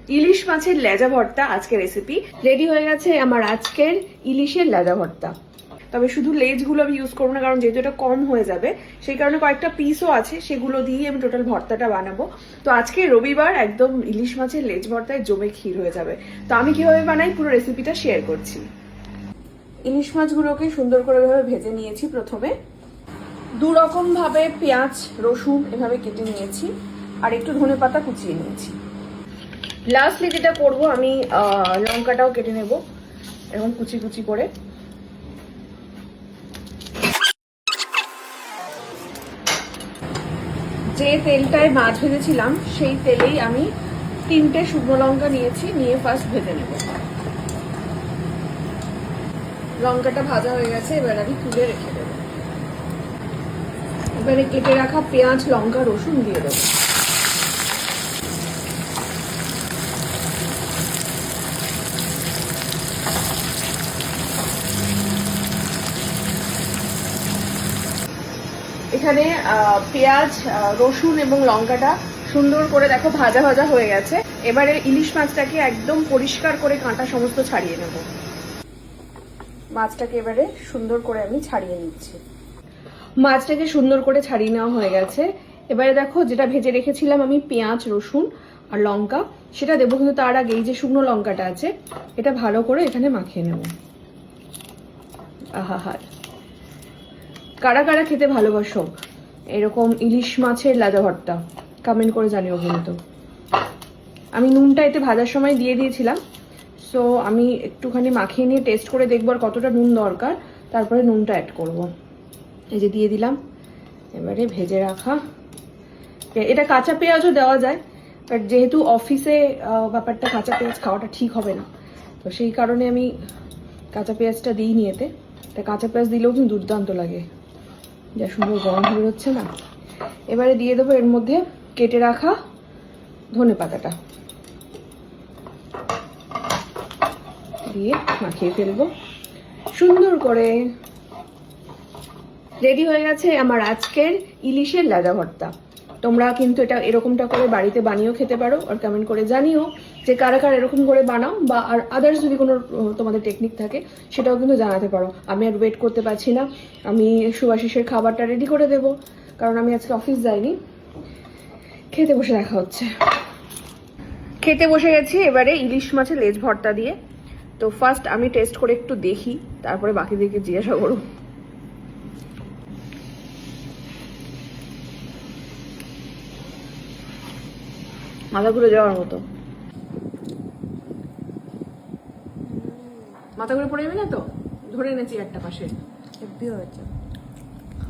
ইলিশ মাছের লেজা ভর্তা আজকের রেসিপি রেডি হয়ে গেছে আমার আজকের ইলিশের লেজা ভর্তা। তবে শুধু লেজগুলো আমি ইউজ করবো না, কারণ যেহেতু এটা কম হয়ে যাবে সেই কারণে কয়েকটা পিসও আছে, সেগুলো দিয়ে আমি টোটাল ভর্তাটা বানাবো। তো আজকে রবিবার, একদম ইলিশ মাছের লেজ ভর্তায় জমে ক্ষীর হয়ে যাবে। তো আমি কিভাবে বানাই পুরো রেসিপিটা শেয়ার করছি। ইলিশ মাছগুলোকে সুন্দর করে ভেজে নিয়েছি। প্রথমে দু রকম ভাবে পেঁয়াজ রসুন এভাবে কেটে নিয়েছি, আর একটু ধনেপাতা কুচিয়ে নিয়েছি। লাস্টলি যেটা করবো, আমি লঙ্কাটাও কেটে নেব এরকম কুচি কুচি করে। যে তেলটায় মাছ ভেজেছিলাম সেই তেলেই আমি 3টে শুকনো লঙ্কা নিয়েছি, নিয়ে ফার্স্ট ভেজে নেব। লঙ্কাটা ভাজা হয়ে গেছে, এবার আমি তুলে রেখে দেবো। এবারে কেটে রাখা পেঁয়াজ লঙ্কা রসুন দিয়ে দেবো। এখানে পেঁয়াজ রসুন এবং লঙ্কাটা সুন্দর করে দেখো ভাজা ভাজা হয়ে গেছে। এবারে ইলিশ মাছটাকে একদম পরিষ্কার করে কাঁটা সমস্ত ছাড়িয়ে নেব। মাছটাকে এবারে সুন্দর করে আমি ছাড়িয়ে নিচ্ছি। মাছটাকে সুন্দর করে ছাড়িয়ে নেওয়া হয়ে গেছে। এবারে দেখো যেটা ভেজে রেখেছিলাম আমি পেঁয়াজ রসুন আর লঙ্কা, সেটা দেবো। কিন্তু তার আগে এই যে শুকনো লঙ্কাটা আছে এটা ভালো করে এখানে মাখিয়ে নেব। আহা, কারা কারা খেতে ভালোবাসো এরকম ইলিশ মাছের লেজা ভর্তা, কমেন্ট করে জানিও। কিন্তু আমি নুনটা এতে ভাজার সময় দিয়ে দিয়েছিলাম, সো আমি একটুখানি মাখিয়ে নিয়ে টেস্ট করে দেখবো আর কতটা নুন দরকার, তারপরে নুনটা অ্যাড করব। এই যে দিয়ে দিলাম। এবারে ভেজে রাখা, এটা কাঁচা পেঁয়াজও দেওয়া যায়, বাট যেহেতু অফিসে ব্যাপারটা কাঁচা পেঁয়াজ খাওয়াটা ঠিক হবে না, তো সেই কারণে আমি কাঁচা পেঁয়াজটা দিইনি এতে। তা কাঁচা পেঁয়াজ দিলেও কিন্তু দুর্দান্ত লাগে, যা সুন্দর গন্ধ বেরোচ্ছে না। এবারে দিয়ে দেবো এর মধ্যে কেটে রাখা ধনেপাতাটা, দিয়ে মাখিয়ে ফেলবো সুন্দর করে। রেডি হয়ে গেছে আমার আজকের ইলিশের লেজা ভর্তা। তোমরা কিন্তু এটা এরকমটা করে বাড়িতে বানিয়েও খেতে পারো, আর কমেন্ট করে জানিও যে কারা কারা এরকম করে বানাও, বা আর আদার্স যদি কোনো তোমাদের টেকনিক থাকে সেটাও কিন্তু জানাতে পারো। আমি আর ওয়েট করতে পারছি না, আমি শুভাশিসের খাবারটা রেডি করে দেব, কারণ আমি আজকে অফিস যাইনি। খেতে বসে দেখা হচ্ছে। খেতে বসে গেছি এবারে ইলিশ মাছের লেজ ভর্তা দিয়ে। তো ফার্স্ট আমি টেস্ট করে একটু দেখি, তারপরে বাকিদেরকে জিজ্ঞাসা করো। মাথা ঘুরে যাওয়ার মতো। মাথা ঘুরে পড়ে যাবে না তো? ধরে এনেছি একটা পাশে। হেব্বি হয়েছে।